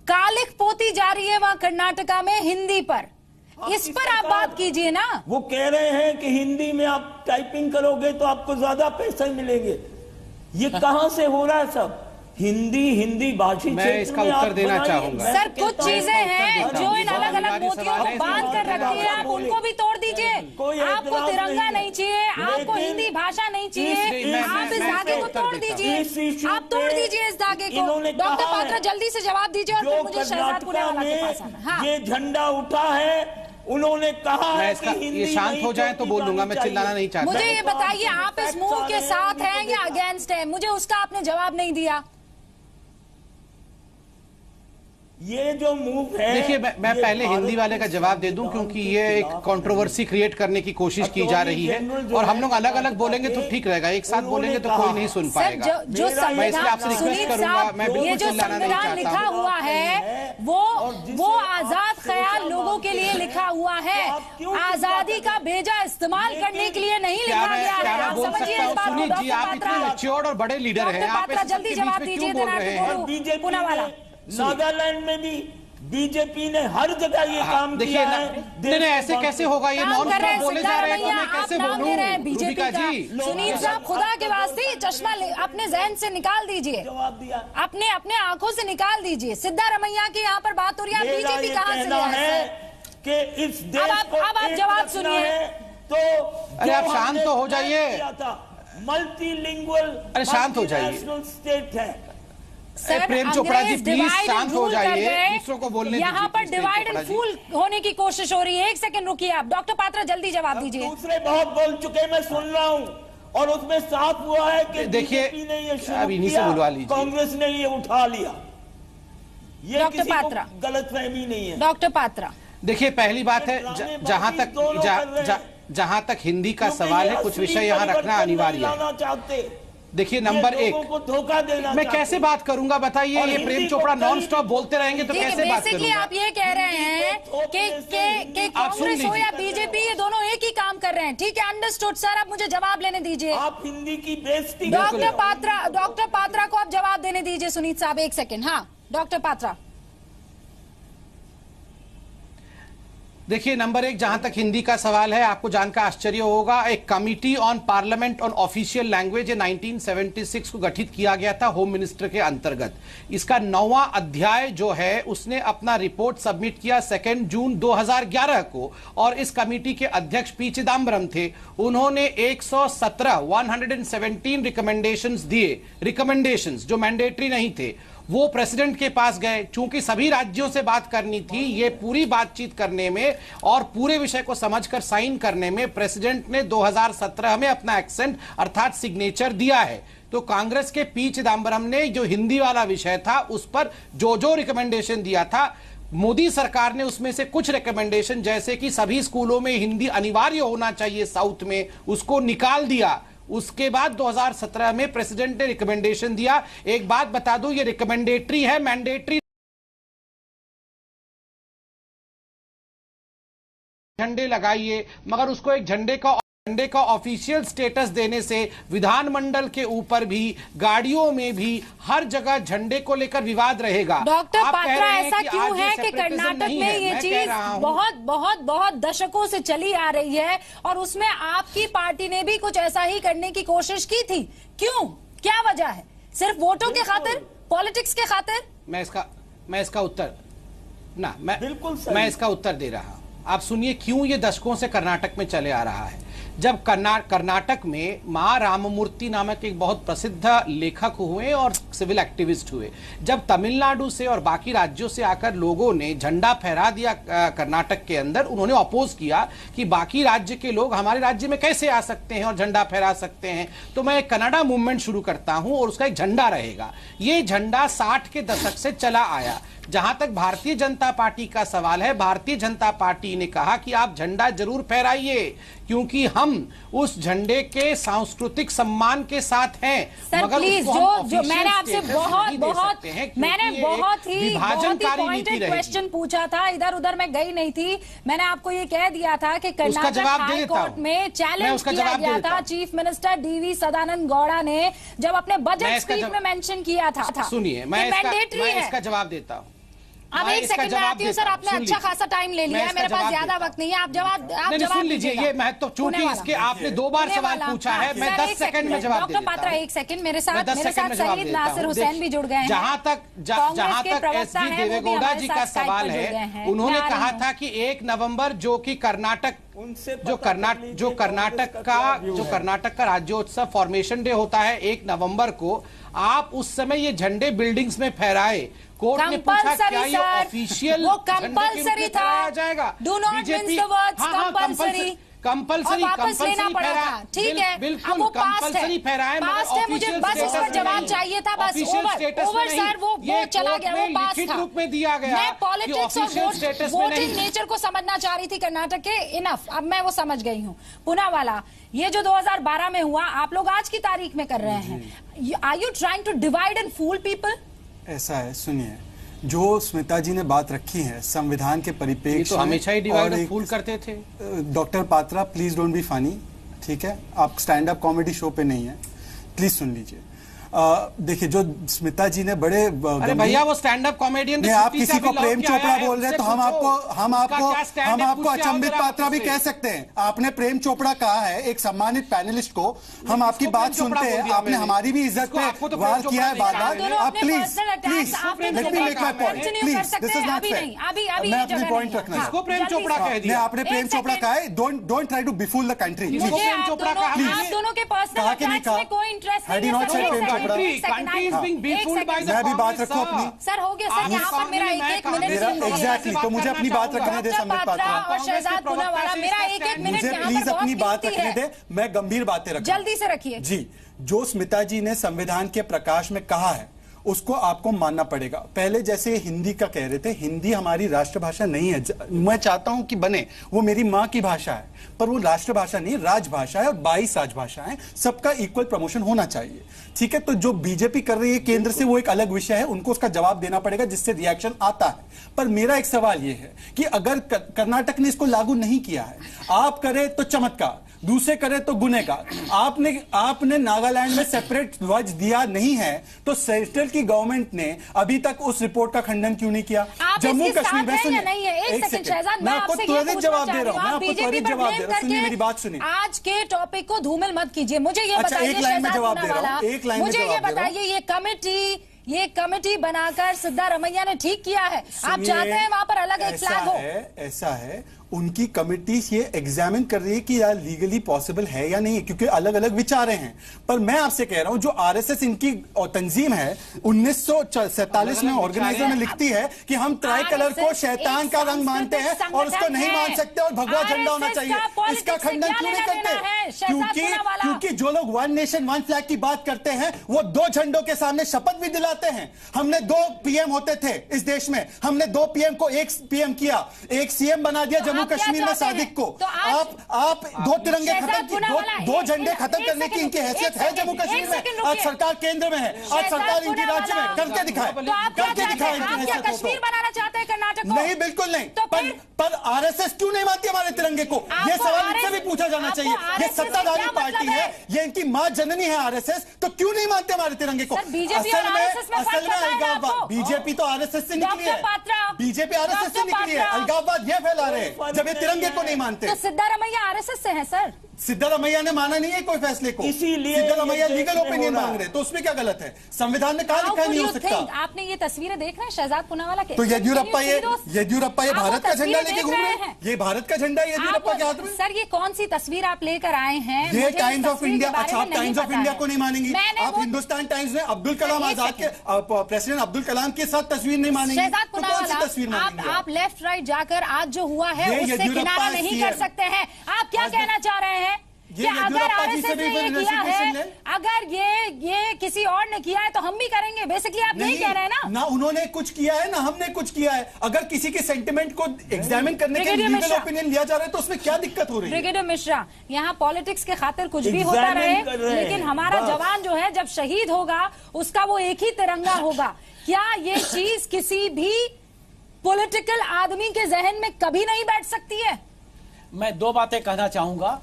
कालिख पोती जा रही है वहां कर्नाटका में हिंदी पर। इस पर आप बात कीजिए ना। वो कह रहे हैं कि हिंदी में आप टाइपिंग करोगे तो आपको ज्यादा पैसे मिलेंगे। ये कहां से हो रहा है सब? हिंदी भाषी मैं इसका उत्तर देना चाहूंगा। सर कुछ चीजें हैं जो इन अलग अलग मोतियों को बांध कर रखती है, आप उनको भी तोड़ दीजिए। आपको तिरंगा नहीं चाहिए, आपको हिंदी भाषा नहीं चाहिए, आप इस धागे को तोड़ दीजिए। आप तोड़ दीजिए इस धागे को। डॉक्टर पात्रा जल्दी से जवाब दीजिए और फिर मुझे शहजाद पुनेवाला के पास आना। ये झंडा उठा है, उन्होंने कहा है कि हिंदी ये शांत हो जाए तो बोल दूंगा, मैं चिल्लाना नहीं चाहता। मुझे ये बताइए, आप इस मूव के साथ हैं या अगेंस्ट हैं? मुझे उसका आपने जवाब नहीं दिया। ये जो मूव है, देखिए मैं पहले हिंदी वाले का जवाब दे दूं, क्योंकि ये एक कंट्रोवर्सी क्रिएट करने की कोशिश की जा रही है और हम लोग अलग अलग बोलेंगे तो ठीक रहेगा, एक साथ बोलेंगे तो कोई नहीं सुन पाएगा। जो मैं इसलिए आपसे रिक्वेस्ट करूंगा, मैं बिल्कुल चिल्लाना नहीं चाहता। लिखा हुआ है वो आजाद ख्याल लोगों के लिए लिखा हुआ है, आजादी का बेजा इस्तेमाल करने के लिए नहीं लिखा गया है। आप समझिए इस बात को। सुनीत जी, आप इतने मैच्योर्ड और बड़े लीडर हैं, आप जल्दी जवाब दीजिए। पुनावाला, नागालैंड में भी बीजेपी ने हर जगह ये काम किया है। नहीं, ऐसे कैसे होगा? ये नॉन स्टॉप बोले जा रहे हैं, तो मैं कैसे बोलूं? बीजेपी का सुनीत साहब, खुदा के वास्ते ये चश्मा अपने जहन से निकाल दीजिए, अपने आंखों से निकाल दीजिए। सिद्धारमैया की यहाँ पर बात हो रही है, बीजेपी कहाँ से लिया है कि इस देश को अब आप जवाब सुनिए। तो अरे आप शांत तो हो जाइए। मल्टीलिंगुअल, अरे शांत हो जाइए। स्टेट है। प्रेम चोपड़ा जी प्लीज शांत हो जाइए, दूसरों को बोलने दीजिए। यहाँ पर डिवाइड एंड फूल होने की कोशिश हो रही है। 1 सेकंड रुकिए आप। डॉक्टर पात्रा जल्दी जवाब दीजिए। दूसरे बहुत बोल चुके, मैं सुन रहा हूँ, और उसमें साफ हुआ है कि देखिए ने ये अब इन्हीं से बुलवा लीजिए, कांग्रेस ने ये उठा लिया। ये डॉक्टर पात्रा, गलतफहमी नहीं है। डॉक्टर पात्रा, देखिए पहली बात है, जहां तक हिंदी का सवाल है, कुछ विषय यहाँ रखना अनिवार्य है। देखिए नंबर 1, धोखा देना मैं कैसे बात करूंगा बताइए? ये प्रेम चोपड़ा नॉन स्टॉप बोलते रहेंगे तो कैसे बात करूंगा? आप ये कह रहे हैं कि कांग्रेस हो या बीजेपी, ये दोनों एक ही काम कर रहे हैं। ठीक है, अंडरस्टूड सर। अब मुझे जवाब लेने दीजिए। आप हिंदी की बेइज्जती। डॉक्टर पात्रा को आप जवाब देने दीजिए। सुनीत साहब 1 सेकंड। हाँ डॉक्टर पात्रा। देखिए, नंबर एक, जहां तक हिंदी का सवाल है, आपको जानकर आश्चर्य होगा, एक committee on parliament on official language 1976 को गठित किया गया था होम मिनिस्टर के अंतर्गत। इसका 9वां अध्याय जो है उसने अपना रिपोर्ट सबमिट किया 2 जून 2011 को, और इस कमिटी के अध्यक्ष पी चिदम्बरम थे। उन्होंने 117 रिकमेंडेशंस दिए, रिकमेंडेशंस जो मैंडेटरी नहीं थे। वो प्रेसिडेंट के पास गए, चूंकि सभी राज्यों से बात करनी थी, ये पूरी बातचीत करने में और पूरे विषय को समझकर साइन करने में प्रेसिडेंट ने 2017 में अपना एक्सेंट अर्थात सिग्नेचर दिया है। तो कांग्रेस के पी चिदम्बरम ने जो हिंदी वाला विषय था उस पर जो रिकमेंडेशन दिया था, मोदी सरकार ने उसमें से कुछ रिकमेंडेशन, जैसे कि सभी स्कूलों में हिंदी अनिवार्य होना चाहिए साउथ में, उसको निकाल दिया। उसके बाद 2017 में प्रेसिडेंट ने रिकमेंडेशन दिया। एक बात बता दूं, ये रिकमेंडेटरी है, मैंडेटरी। झंडे लगाइए, मगर उसको एक झंडे का ऑफिशियल स्टेटस देने से विधानमंडल के ऊपर भी, गाड़ियों में भी, हर जगह झंडे को लेकर विवाद रहेगा। डॉक्टर पात्रा, ऐसा क्यों है कि कर्नाटक में ये चीज बहुत दशकों से चली आ रही है और उसमें आपकी पार्टी ने भी कुछ ऐसा ही करने की कोशिश की थी? क्यों, क्या वजह है? सिर्फ वोटों के खातिर, पॉलिटिक्स के खातिर? मैं इसका उत्तर मैं इसका उत्तर दे रहा हूं। आप सुनिए क्यों ये दशकों से कर्नाटक में चले आ रहा है। जब कर्नाटक में मा राममूर्ति नामक एक बहुत प्रसिद्ध लेखक हुए और सिविल एक्टिविस्ट हुए, जब तमिलनाडु से और बाकी राज्यों से आकर लोगों ने झंडा फहरा दिया कर्नाटक के अंदर, उन्होंने अपोज किया कि बाकी राज्य के लोग हमारे राज्य में कैसे आ सकते हैं और झंडा फहरा सकते हैं। तो मैं एक कनाडा मूवमेंट शुरू करता हूं और उसका एक झंडा रहेगा। ये झंडा 60 के दशक से चला आया। जहां तक भारतीय जनता पार्टी का सवाल है, भारतीय जनता पार्टी ने कहा कि आप झंडा जरूर फहराइए, क्योंकि हम उस झंडे के सांस्कृतिक सम्मान के साथ हैं। सर प्लीज, जो मैंने आपसे बहुत ही पॉइंटेड क्वेश्चन पूछा था, इधर उधर मैं गई नहीं थी। मैंने आपको ये कह दिया था कि कर्नाटक हाई कोर्ट में चैलेंज किया गया था। Chief minister DV Sadananda Gowda ने जब अपने बजट स्पीच में मेंशन किया था। सुनिए, मैं इसका जवाब देता हूँ। अब एक सेकंड में आती हूँ सर, आपने अच्छा खासा टाइम ले लिया है, मेरे पास ज्यादा वक्त नहीं है। आप जवाब सुन लीजिए, ये महत्व, चूंकि इसके आपने 2 बार सवाल पूछा है, मैं 10 सेकंड में जवाब देता हूं। डॉक्टर पात्रा, एक सेकंड, मेरे साथ शहीद नासिर हुसैन भी जुड़ गए हैं। जहां तक एसडी देवेगौड़ा जी का सवाल है, उन्होंने कहा था कि 1 नवंबर जो कर्नाटक का राज्योत्सव फॉर्मेशन डे होता है 1 नवंबर को, आप उस समय ये झंडे बिल्डिंग्स में फहराए। कोर्ट ने पूछा क्या ये ऑफिशियल वो कंपल्सरी था, जाएगा? Do not miss the words compulsory. Compulsory पड़ा था, ठीक है, बिल्कुल कंपल्सरी फहराए, पास्ट है, मुझे बस इस पर जवाब चाहिए था, बस ओवर सर, वो चला गया, वो पास था। रूप में दिया गया। मैं पॉलिटिक्स और वोटिंग नेचर को समझना चाह रही थी कर्नाटक के। इनफ, अब मैं वो समझ गई हूँ। पुनः वाला, ये जो 2012 में हुआ, आप लोग आज की तारीख में कर रहे हैं। Are you trying to divide and fool people? ऐसा है, सुनिए, जो स्मिता जी ने बात रखी है संविधान के परिप्रेक्ष्य, तो हमेशा ही डिवाइड एंड फूल करते थे। Doctor Patra, please don't be funny, ठीक है? आप स्टैंड अप कॉमेडी शो पे नहीं है, प्लीज सुन लीजिए। देखिए, जो स्मिता जी ने बड़े, अरे भैया वो स्टैंड अप कॉमेडियन, आप किसी को प्रेम चोपड़ा बोल रहे हैं तो हम आपको अचंभित पात्रा भी कह सकते हैं। आपने प्रेम चोपड़ा कहा है एक सम्मानित पैनलिस्ट को, हम आपकी बात सुनते हैं, आपने हमारी भी इज्जत पे वार किया है बार बार। आप please let me make my point, please, this is not fair. मैं अपनी पॉइंट रखना है। प्रेम चोपड़ा कह दिया आपने, प्रेम चोपड़ा कहा है, don't try to befool the country. Prem Chopra का आप दोनों के पर्सनल अटैक्स में कोई इंटरेस्ट नहीं है। मैं भी बात रखूं अपनी? सर हो गया सर, यहाँ पर मेरा एक मिनट एग्जैक्टली, तो मुझे अपनी बात रखने दे संबित पात्रा और शहजाद पूनावाला, मेरा एक मिनट मुझे प्लीज अपनी बात रखने दे, मैं गंभीर बातें रखूं। जल्दी से रखिए जी। जो स्मिता जी ने संविधान के प्रकाश में कहा है उसको आपको मानना पड़ेगा। पहले जैसे हिंदी का कह रहे थे, हिंदी हमारी राष्ट्रभाषा नहीं है। मैं चाहता हूं कि बने, वो मेरी मां की भाषा है, पर वो राष्ट्रभाषा नहीं, राजभाषा है और 22 राजभाषाएं, सबका इक्वल प्रमोशन होना चाहिए, ठीक है? तो जो बीजेपी कर रही है केंद्र से, वो एक अलग विषय है, उनको उसका जवाब देना पड़ेगा, जिससे रिएक्शन आता है। पर मेरा एक सवाल ये है कि अगर कर्नाटक ने इसको लागू नहीं किया है, आप करें तो चमत्कार, दूसरे करे तो गुनेगार। आपने नागालैंड में सेपरेट ध्वज दिया नहीं है तो सेंट्रल की गवर्नमेंट ने अभी तक उस रिपोर्ट का खंडन क्यों नहीं किया? जम्मू कश्मीर में सुनिए, नहीं है, एक सेकंड शहजाद, मैं आपसे ये जवाब दे रहा हूं, मैं आपको त्वरित जवाब दे रहा हूं, सुनिए मेरी बात सुनिए। आज के टॉपिक को धूमिल मत कीजिए, मुझे ये बताइए मुझे ये बताइए, ये कमेटी बनाकर सिद्धारमैया ने ठीक किया है? आप चाहते हैं वहां पर अलग एक फ्लैग हो? ऐसा है, उनकी कमिटी ये एग्जामिन कर रही है कि यार लीगली पॉसिबल है या नहीं, क्योंकि अलग अलग विचारें हैं। पर मैं आपसे कह रहा हूं, जो आरएसएस इनकी तंजीम है 1947 में ऑर्गेनाइजर में लिखती है कि हम ट्राई कलर को शैतान का रंग मानते हैं और उसको नहीं मान सकते और भगवा झंडा होना चाहिए। इसका खंडन क्यों नहीं करते? क्योंकि जो लोग वन नेशन वन फ्लैग की बात करते हैं वो दो झंडों के सामने शपथ भी दिलाते हैं। हमने 2 पीएम होते थे इस देश में, हमने 2 पीएम को 1 पीएम किया, 1 सीएम बना दिया जम्मू कश्मीर में सादिक को। तो आप 2 तिरंगे खत्म, 2 झंडे खत्म करने की इनकी हैसियत है जम्मू कश्मीर में? आज सरकार केंद्र में है, आज सरकार इनकी राज्य में, करके दिखाए, करके दिखाए इनकी हैसियत को। कश्मीर बनाना चाहते हैं कर्नाटक को? नहीं, बिल्कुल नहीं। पर आरएसएस क्यों नहीं मानती हमारे तिरंगे को? यह सवाल इनसे भी पूछा जाना चाहिए। ये सत्ताधारी पार्टी है, ये इनकी मां जननी है आरएसएस, तो क्यों नहीं मानते हमारे तिरंगे को? असल में अलगाववाद, बीजेपी तो आरएसएस से निकली है, बीजेपी आरएसएस से निकली है, अलगाववाद ये फैला रहे हैं जब ये तिरंगे को नहीं मानते। तो सिद्धारमैया आरएसएस से हैं सर? सिद्धारमैया ने माना नहीं है कोई फैसले को, इसीलिए सिद्धारमैया लीगल ओपिनियन मांग रहे हैं, तो उसमें क्या गलत है? संविधान में कहा लिखा नहीं हो सकता? आपने ये तस्वीरें देख रहे हैं शहजाद पूनावाला के? तो येदियुरप्पा ये भारत का झंडा लेके घूम रहे हैं, ये भारत का झंडा येदियुरप्पा के हाथ में। सर ये कौन सी तस्वीर आप लेकर आए हैं? ये टाइम्स ऑफ इंडिया। अच्छा, आप टाइम्स ऑफ इंडिया को नहीं मानेंगी? आप हिंदुस्तान टाइम्स में अब्दुल कलाम आजाद के, प्रेसिडेंट अब्दुल कलाम के साथ तस्वीर नहीं मानेंगी? तो कौन सी तस्वीर मानेंगे? आप लेफ्ट राइट जाकर आज जो हुआ है उससे किनारा नहीं कर सकते हैं। आप क्या कहना चाह रहे हैं कि अगर आरएसएस ने ये किया है, अगर ये किसी और ने किया है तो हम भी करेंगे? बेसिकली आप यही कह रहे हैं ना? ना उन्होंने कुछ किया है ना हमने कुछ किया है। अगर किसी के सेंटिमेंट को एग्जामिन करने के लिए लीगल ओपिनियन लिया जा रहा है तो उसमें क्या दिक्कत हो रही है? ब्रिगेडियर मिश्रा, यहाँ पॉलिटिक्स के खातिर कुछ भी होता रहे, लेकिन हमारा जवान जो है जब शहीद होगा उसका वो एक ही तिरंगा होगा। क्या ये चीज किसी भी पॉलिटिकल आदमी के जहन में कभी नहीं बैठ सकती है? मैं 2 बातें कहना चाहूंगा।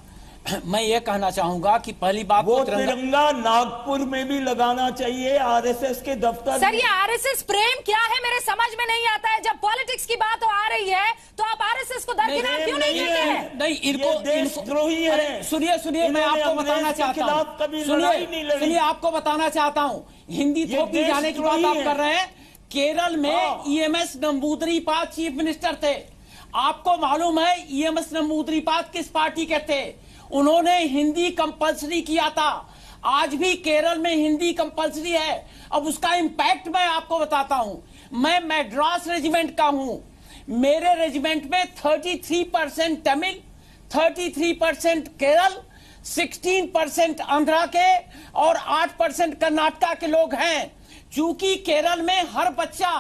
मैं ये कहना चाहूंगा कि पहली बात, वो तिरंगा नागपुर में भी लगाना चाहिए, आरएसएस के दफ्तर। सर ये आरएसएस प्रेम क्या है मेरे समझ में नहीं आता है। जब पॉलिटिक्स की बात आ रही है तो आप आरएसएस को दरकिनार क्यों नहीं कहते हैं? नहीं, इनको देशद्रोही है। सुनिए मैं आपको बताना चाहता हूँ, सुनिए आपको बताना चाहता हूँ, हिंदी थोपी जाने की बात आप कर रहे हैं। केरल में ईएमएस नंबूदरीपाद चीफ मिनिस्टर थे। आपको मालूम है ईएमएस नंबूदरीपाद किस पार्टी के थे? उन्होंने हिंदी कंपलसरी किया था। आज भी केरल में हिंदी कंपलसरी है। अब उसका इंपैक्ट मैं आपको बताता हूं। मैं मैड्रास रेजिमेंट का हूं। मेरे रेजिमेंट में 33% तमिल, 33% केरल, 16% आंध्रा के और 8% कर्नाटका के लोग हैं। चूंकि केरल में हर बच्चा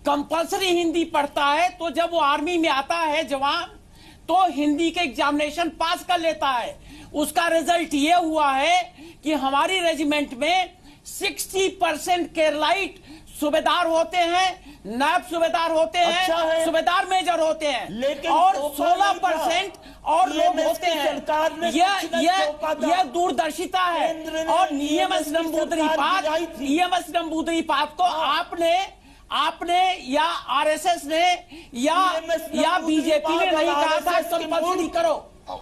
कंपलसरी हिंदी पढ़ता है, तो जब वो आर्मी में आता है जवान, तो हिंदी के एग्जामिनेशन पास कर लेता है। उसका रिजल्ट ये हुआ है कि हमारी रेजिमेंट में 60% केरलाइट सूबेदार होते हैं, नायब सूबेदार होते हैं, अच्छा सूबेदार मेजर होते हैं, लेकिन और 16% और लोग होते हैं। यह दूरदर्शिता है। और ईएमएस नंबूदरीपाद को आपने या आरएसएस ने या बीजेपी ने नहीं कहा था कंपलसरी करो।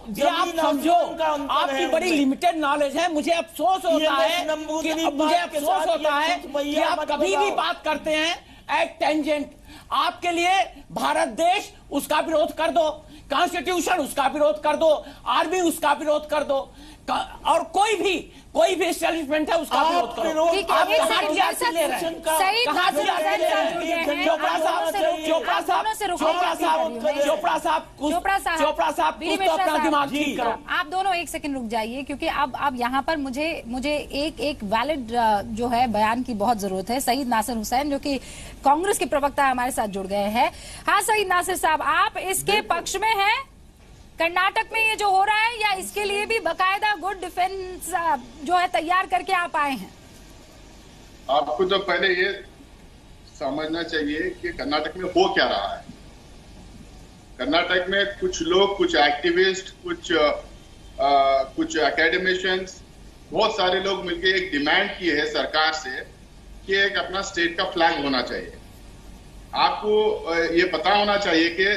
ये आप समझो, आपकी बड़ी लिमिटेड नॉलेज है। मुझे अफसोस होता है कि आप कभी भी बात करते हैं एट टेंजेंट। आपके लिए भारत देश, उसका विरोध कर दो, कॉन्स्टिट्यूशन उसका विरोध कर दो, आर्मी उसका विरोध कर दो, और कोई भी एस्टैब्लिशमेंट है उसका विरोध करो। आप आप दोनों एक सेकंड रुक जाइए, क्योंकि अब यहाँ पर मुझे एक वैलिड जो है बयान की बहुत जरूरत है। सईद नासिर हुसैन जो कि कांग्रेस के प्रवक्ता हमारे साथ जुड़ गए हैं। हाँ सईद नासिर साहब, आप इसके पक्ष में हैं कर्नाटक में ये जो हो रहा है, या इसके लिए भी बाकायदा गुड डिफेंस जो है तैयार करके आप आए हैं? आपको तो पहले ये समझना चाहिए कि कर्नाटक में हो क्या रहा है। कर्नाटक में कुछ लोग, कुछ एक्टिविस्ट, कुछ कुछ एकेडमिशियंस, बहुत सारे लोग मिलकर एक डिमांड की है सरकार से कि एक अपना स्टेट का फ्लैग होना चाहिए। आपको ये पता होना चाहिए कि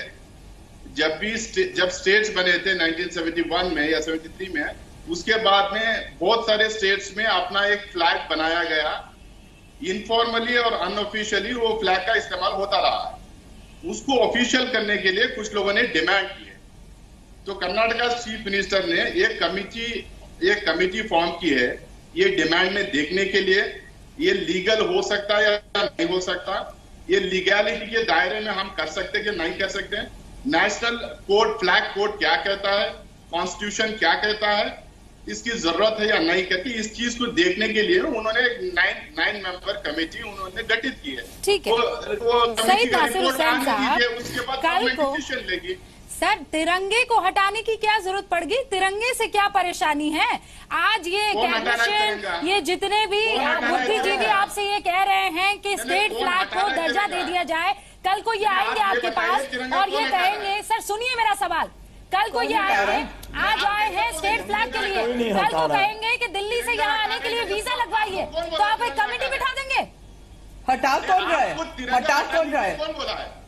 जब स्टेट्स बने थे 1971 में या 73 में, उसके बाद में बहुत सारे स्टेट्स में अपना एक फ्लैग बनाया गया। इनफॉर्मली और अनऑफिशियली वो फ्लैग का इस्तेमाल होता रहा है। उसको ऑफिशियल करने के लिए कुछ लोगों ने डिमांड की है। तो कर्नाटका चीफ मिनिस्टर ने एक कमिटी फॉर्म की है ये डिमांड में देखने के लिए ये लीगल हो सकता है या नहीं हो सकता, ये लीगैलिटी के दायरे में हम कर सकते कि नहीं कर सकते, नेशनल कोड फ्लैग कोड क्या कहता है, कॉन्स्टिट्यूशन क्या कहता है, इसकी जरूरत है या नहीं करती, इस चीज को देखने के लिए उन्होंने एक 9 मेंबर कमेटी उन्होंने गठित की है। ठीक है, सही नासिर हुसैन साहब, उसके बाद कल को डिसीजन लेगी। सर तिरंगे को हटाने की क्या जरूरत पड़ गई? तिरंगे से क्या परेशानी है? आज ये कैबिनेट, ये जितने भी बुद्धिजीवी आपसे ये कह रहे हैं कि स्टेट फ्लैग को दर्जा दे दिया जाए, कल को ये आएंगे आपके पास और ये कहेंगे, सर सुनिए मेरा सवाल, कल को ये आएंगे, आज आए हैं स्टेट फ्लैग के लिए, कल को कहेंगे कि दिल्ली से यहाँ आने के लिए वीजा लगवाइए, तो आप एक कमेटी बिठा देंगे? हटा कौन रहा है? हटा कौन रहा है? कौन बोला है?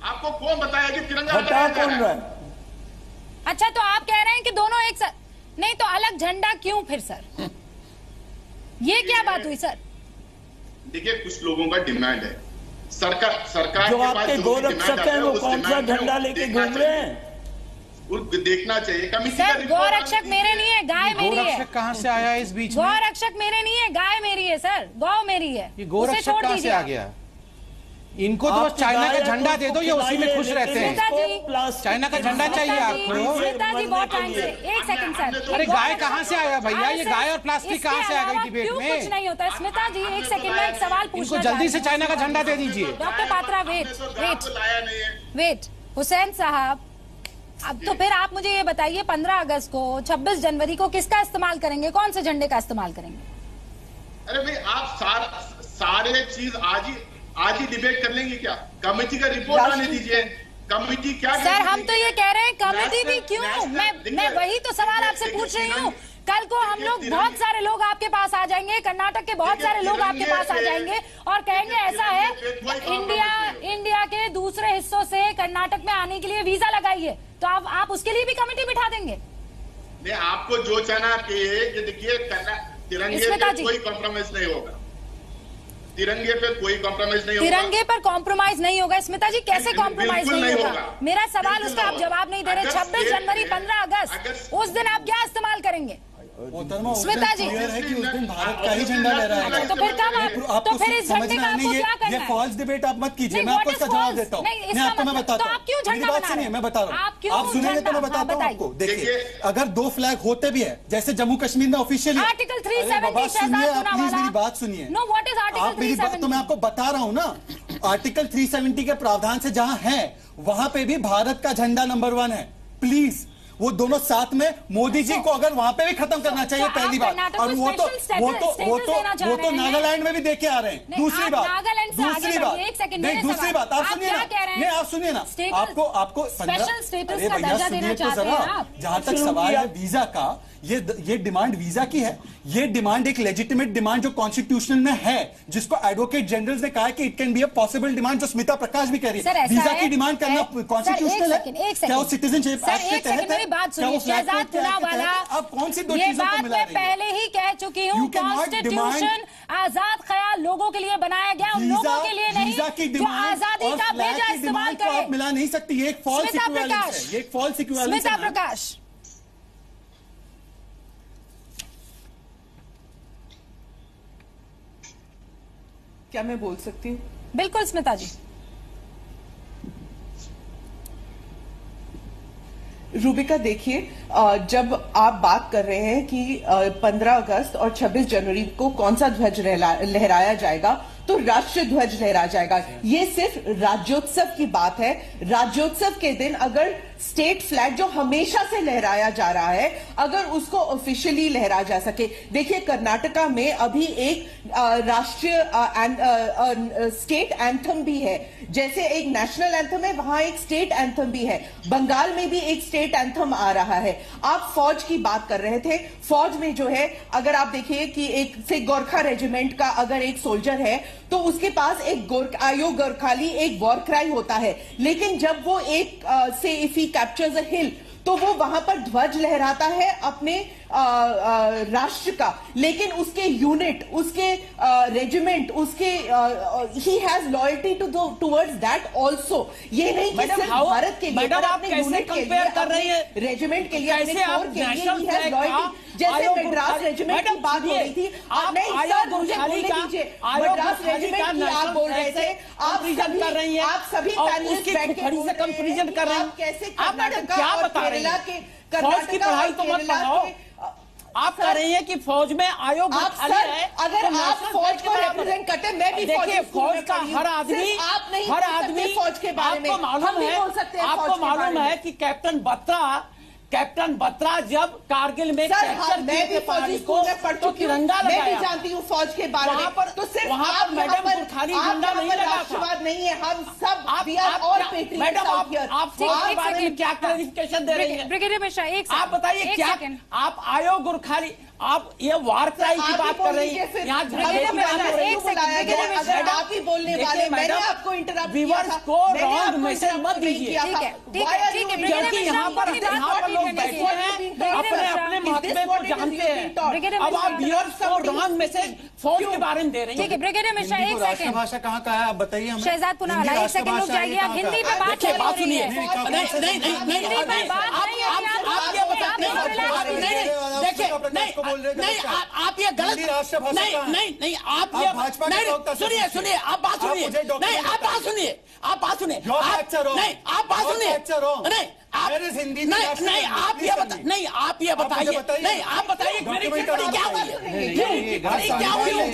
आपको कौन बताया कि तिरंगा हटा कौन रहा है? अच्छा, तो आप कह रहे हैं कि दोनों एक साथ, नहीं तो अलग झंडा क्यों फिर सर? ये क्या बात हुई सर? देखिए, कुछ लोगों का डिमांड है, सरकार जो के पास आपके गोरक्षक हैं वो कौन सा झंडा लेके घूम रहे हैं? देखना चाहिए। कमिटी सर गौरक्षक मेरे नहीं है, गाय मेरी है। गोरक्षक कहाँ से आया इस बीच में? गौरक्षक मेरे नहीं है, गाय मेरी है सर, गौ मेरी है। ये गोरक्षक कहाँ से आ गया? इनको तो बस चाइना का झंडा दे दो, ये उसी में खुश रहते हैं। चाइना का झंडा चाहिए आपको? नेताजी बहुत टाइम से, एक सेकंड सर, अरे गाय कहाँ से आया भैया? ये गाय और प्लास्टिक कहाँ से आ गई डिबेट में? कुछ नहीं होता है। स्मिता जी एक सेकंड में एक सवाल पूछना इनको जल्दी से चाइना का झंडा दे दीजिए। डॉक्टर पात्रा वेट, हुसैन साहब, अब तो फिर आप मुझे ये बताइए 15 अगस्त को, 26 जनवरी को किसका इस्तेमाल करेंगे, कौन से झंडे का इस्तेमाल करेंगे? अरे भाई, आप सारे चीज आज ही डिबेट कर लेंगे क्या? कमेटी का रिपोर्ट आने दीजिए। कमेटी क्या सर, हम तो ये कह रहे हैं कमेटी भी क्यों, मैं वही तो सवाल आपसे पूछ रही हूँ। कल को हम लोग, बहुत सारे लोग आपके पास आ जाएंगे, कर्नाटक के बहुत सारे लोग आपके पास आ जाएंगे और कहेंगे ऐसा है इंडिया के दूसरे हिस्सों से कर्नाटक में आने के लिए वीजा लगाइए, तो आप उसके लिए भी कमेटी बिठा देंगे? नहीं, आपको जो चाहना कि देखिए, तिरंगे पे कोई कॉम्प्रोमाइज नहीं होगा। तिरंगे पे कोई कॉम्प्रोमाइज नहीं होगा। तिरंगे पर कॉम्प्रोमाइज नहीं होगा? स्मिता जी कैसे कॉम्प्रोमाइज नहीं होगा? मेरा सवाल, उसका आप जवाब नहीं दे रहे। 26 जनवरी, 15 अगस्त, उस दिन आप क्या इस्तेमाल करेंगे? स्मिता जी है कि उस दिन भारत का ही झंडा लहराएगा। तो फिर कब आप, तो फिर इस झंडे का आपको क्या करना है? ये फॉल्स डिबेट आप मत कीजिए, मैं आपको इसका जवाब देता हूँ। मैं बताता हूँ, आप क्यों झंडा बना रहे हैं? मैं बता रहा हूँ, आप सुनेंगे तो मैं बताता हूँ आपको। देखिए, अगर 2 फ्लैग होते भी है, जैसे जम्मू कश्मीर में ऑफिशियली आर्टिकल 370, सुनिए आप प्लीज, मेरी बात सुनिए। No, what is article 370? तो मैं आपको बता रहा हूँ ना, आर्टिकल 370 के प्रावधान से जहां है वहां पे भी भारत का झंडा नंबर 1 है। प्लीज वो दोनों साथ में, मोदी जी को अगर वहां पे भी खत्म करना चाहिए, पहली बात। और वो तो नागालैंड में भी देखे आ रहे हैं। दूसरी बात, आप सुनिए ना, नहीं आप सुनिए ना, आपको स्पेशल स्टेटस का दर्जा देना चाहते हैं आप? जहां तक सवाल है वीजा का, ये डिमांड वीजा की है। ये डिमांड एक लेजिटिमेट डिमांड जो कॉन्स्टिट्यूशन में है, जिसको एडवोकेट जनरल ने कहा है कि it can be a possible demand, जो स्मिता प्रकाश भी कह रही है। वीजा की डिमांड करना कॉन्स्टिट्यूशनल है क्या? वो सिटीजनशिप एक्ट के तहत है? बात सुनिए, शहजाद पुनावाला, आप कौन सी दो ये चीजों को बात मिला मैं रही हैं? पहले ही कह चुकी हूँ, कॉन्स्टिट्यूशन आजाद ख्याल लोगों के लिए बनाया गया, उन लोगों के लिए नहीं जो आजादी का बेजा इस्तेमाल करे। आप मिला नहीं सकती, ये एक फॉल्स इक्विवेलेंस है। ये एक फॉल्स इक्विवेलेंस है। स्मिता प्रकाश, क्या मैं बोल सकती हूँ? बिल्कुल स्मिता जी। रूबिका, देखिए, जब आप बात कर रहे हैं कि 15 अगस्त और 26 जनवरी को कौन सा ध्वज लहराया जाएगा, तो राष्ट्रीय ध्वज लहराया जाएगा। ये सिर्फ राज्योत्सव की बात है। राज्योत्सव के दिन अगर स्टेट फ्लैग जो हमेशा से लहराया जा रहा है, अगर उसको ऑफिशियली लहराया जा सके। देखिए, कर्नाटका में अभी एक राष्ट्रीय स्टेट एंथम भी है, जैसे एक नेशनल एंथम है, वहां एक स्टेट एंथम भी है। बंगाल में भी एक स्टेट एंथम आ रहा है। आप फौज की बात कर रहे थे। फौज में जो है, अगर आप देखिए कि एक से गोरखा रेजिमेंट का अगर एक सोल्जर है तो उसके पास एक आयो गोरखाली एक वॉर क्राई होता है, लेकिन जब वो एक से इफ ही कैप्चर्स अ हिल तो वो वहां पर ध्वज लहराता है अपने राष्ट्र का, लेकिन उसके यूनिट, उसके रेजिमेंट, उसके he has loyalty towards that also. ये नहीं कि सिर्फ भारत के लिए, मैडम आप कैसे कंपेयर कर रही है रेजिमेंट के लिए, अपने कोर के लिए ही हैज लॉयल्टी। जैसे मद्रास रेजिमेंट की बात हो रही थी, आप नहीं सर मुझे बोलने दीजिए, मद्रास रेजिमेंट की आप बोल रहे थे, आप सभी कर रही हैं, आप सभी पैनलिस्ट बैठ के खड़ी से कंपैरिजन कर रहे हैं। कैसे आप मैडम क्या बता रही हैं? फौज की पढ़ाई तो मत पढ़ाओ, आप कह रही हैं कि फौज में आयोग खाली है। अगर आप फौज को रिप्रेजेंट करते हैं, मैं भी देखिए फौज का हर आदमी फौज के बारे में आपको मालूम है कि कैप्टन बत्रा जब कारगिल में मैं भी फौजी स्कूल में पढ़ चुकी हूं, मैं भी जानती हूँ फौज के बारे में। तो सिर्फ वहां पर मैडम खाली झंडा नहीं लगा, राष्ट्रवाद नहीं है, हम सब मैडम आप फौज के बारे में क्या क्लैरिफिकेशन दे रही है? ब्रिगेडियर मिश्रा आप बताइए क्या आप आयोग गोरखाली, आप ये वार क्राई की बात कर रही है? अगर आप ही बोलने वाले, मैंने आपको इंटरप्ट किया था, को रॉन्ग मैसेज मत दीजिए, क्योंकि यहाँ पर लोग बैठे हैं अपने अपने महत्व को जानते हैं। अब आप व्यूअर्स को रॉन्ग मैसेज फौज के बारे में दे रही हैं। ठीक है ब्रिगेडियर मिश्रा, एक सेकंड, राष्ट्रभाषा कहाँ का है आप बताइए हमें। शहजाद पुनावाला, एक सेकंड रुक जाइए, आप हिंदी में बात देखिए, बात सुनिए, नहीं, आप ये गलत नहीं, आप ये सुनिए, आप बात सुनिए, नहीं आप बात सुनिए, आप बात सुनिए, नहीं आप बात सुनिए, नहीं आप ये बताइए, नहीं आप बताइए घड़ी क्या हुई है, घड़ी क्या हुई है?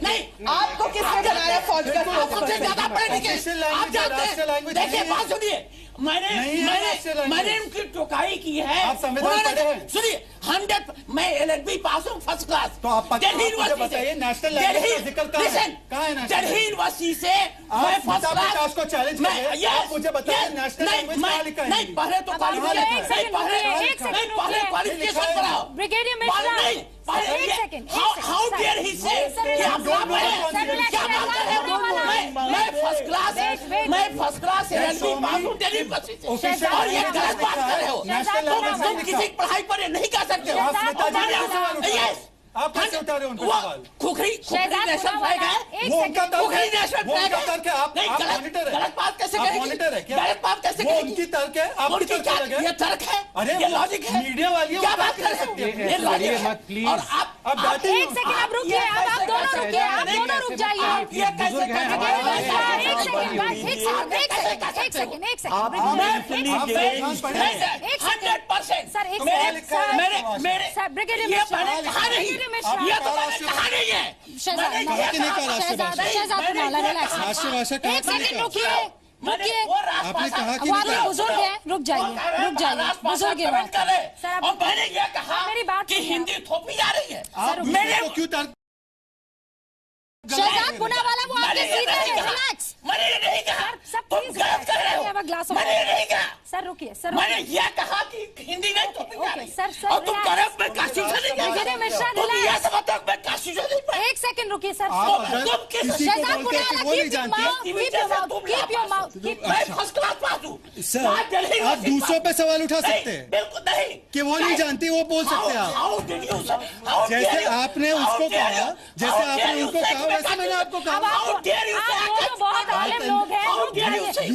नहीं आपको किसने बनाया फौज का? सबसे ज्यादा पढ़े लिखे आप जानते हैं। देखिए बात सुनिए, मैंने उनकी टोकाई की है। आप संविधान पढ़े हैं? सुनिए 100 मैं LLB पास हूँ फर्स्ट क्लास। तो आप दिल्ली यूनिवर्सिटी से नेशनल लैंग्वेज का जिक्र कहाँ है? दिल्ली यूनिवर्सिटी से मैं फर्स्ट क्लास को चैलेंज आप मुझे बताइए नेशनल लैंग्वेज कहाँ लिखा है? नहीं पहले तो क्वालिफिकेशन कराओ। Brigadier Mishra how dare he say कि आप क्या मैं फर्स्ट क्लास LLB पास हूँ दिल्ली यूनिवर्सिटी से, और ये गलत बात कर रहे हो। तुम किसी पढ़ाई पर नहीं कर सकते हो। आप कैसे उठा रहे हो उनको सवाल? खुखरी नेशनल फ्लैग है, वो उनका खुखरी नेशनल फ्लैग है। आप मॉनिटर है, गलत बात कैसे करेंगे? मॉनिटर है क्या? गलत बात कैसे करेंगे? उनकी तर्क है, आपकी तर्क है। ये तर्क है, अरे ये लॉजिक है, मीडिया वाली क्या बात कर रहे हैं? ये लॉजिक है। और आप बैठे एक सेकंड आप रुकिए, आप दोनों रुकिए, आप दोनों रुक जाइए। ये कैसे एक सेकंड 100% सर, एक मेरे सर ब्रिगेडियर ये मिश्रा, मैंने कहा नहीं, ये तो मैंने कहा नहीं है। शहजाद पुनावाला रिलैक्स, राष्ट्रभाषा कहाँ एक सेकंड रुकिए, आपने कहा कि आप बुजुर्ग हैं, रुक जाइए बुजुर्ग है बात कर रहे। और मैंने ये कहा मेरी बात कि हिंदी थोपी जा रही है। मेरे क्यों तर्क? शहजाद पुनावाला वो आपके सीधे है, रिलैक्स। मैंने नहीं कहा सब तुम गलत कर रहे हो। मैंने नहीं कहा सर, रुकिए सर, मैंने यह कहा कि हिंदी नहीं थोपी जा रही। सर और तुम कह रहे हो मैं कॉन्स्टिट्यूशन ब्रिगेडियर मिश्रा तुम ये समझते हो मैं कॉन्स्टिट्यूशन एक सेकंड रुकिए सर। तुम किस Shehzad Poonawalla keep your mouth. मैं फर्स्ट क्लास पास हूँ सर, आप दूसरों पे सवाल उठा सकते हैं, बिल्कुल नहीं कि वो नहीं जानती वो बोल सकते हैं आप। जैसे आपने उसको कहा, जैसे आपने उनको कहा, वैसे मैंने आपको कहा। आप दोनों बहुत आलिम लोग हैं।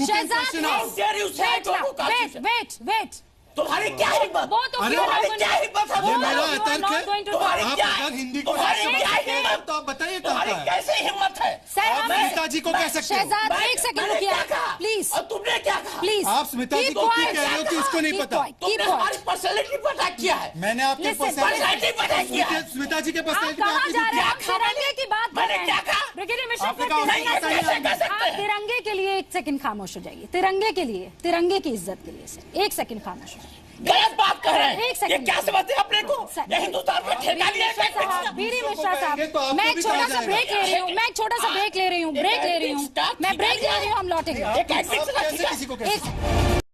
शहजाद वेट तुम्हारी क्या हिम्मत? वो तो क्या हिम्मत है? ये मेरा तर्क है। तुम्हारी आप क्या अगर हिंदी को तुम्हारी क्या हिम्मत? तो आप बताइए तुम्हारी कहाँ का है? कैसे हिम्मत है? स्मिता जी को कह सकते हो। शहजाद एक सेकंड रुकिए प्लीज। और तुमने क्या कहा? प्लीज आप स्मिता जी को क्यों कह रहे हो कि उसको नहीं पता? तुमने हमारी पर्सनैलिटी पर अटैक किया है। मैंने आपके पर्सनैलिटी पर अटैक किया है। स्मिता जी के पर्सनैलिटी कहाँ जा रहे हैं? तिरंगे की बात कर रहे हैं। क्या कहा? ब्रिगेडियर मिश्रा आप तिरंगे के लिए एक सेकंड खामोश हो जाइए। तिरंगे के लिए, तिरंगे की इज्जत के लिए सर एक सेकंड खामोश हो जाइए। गलत बात कर रहे हैं। एक सेकंड, ये क्या समझते हैं अपने को? ये हिंदुस्तान में ठेका लिया है। बीडी मिश्रा साहब, मैं एक छोटा सा ब्रेक ले रही हूँ, मैं एक छोटा सा ब्रेक ले रही हूँ, मैं ब्रेक ले रही हूँ, हम लौटेंगे।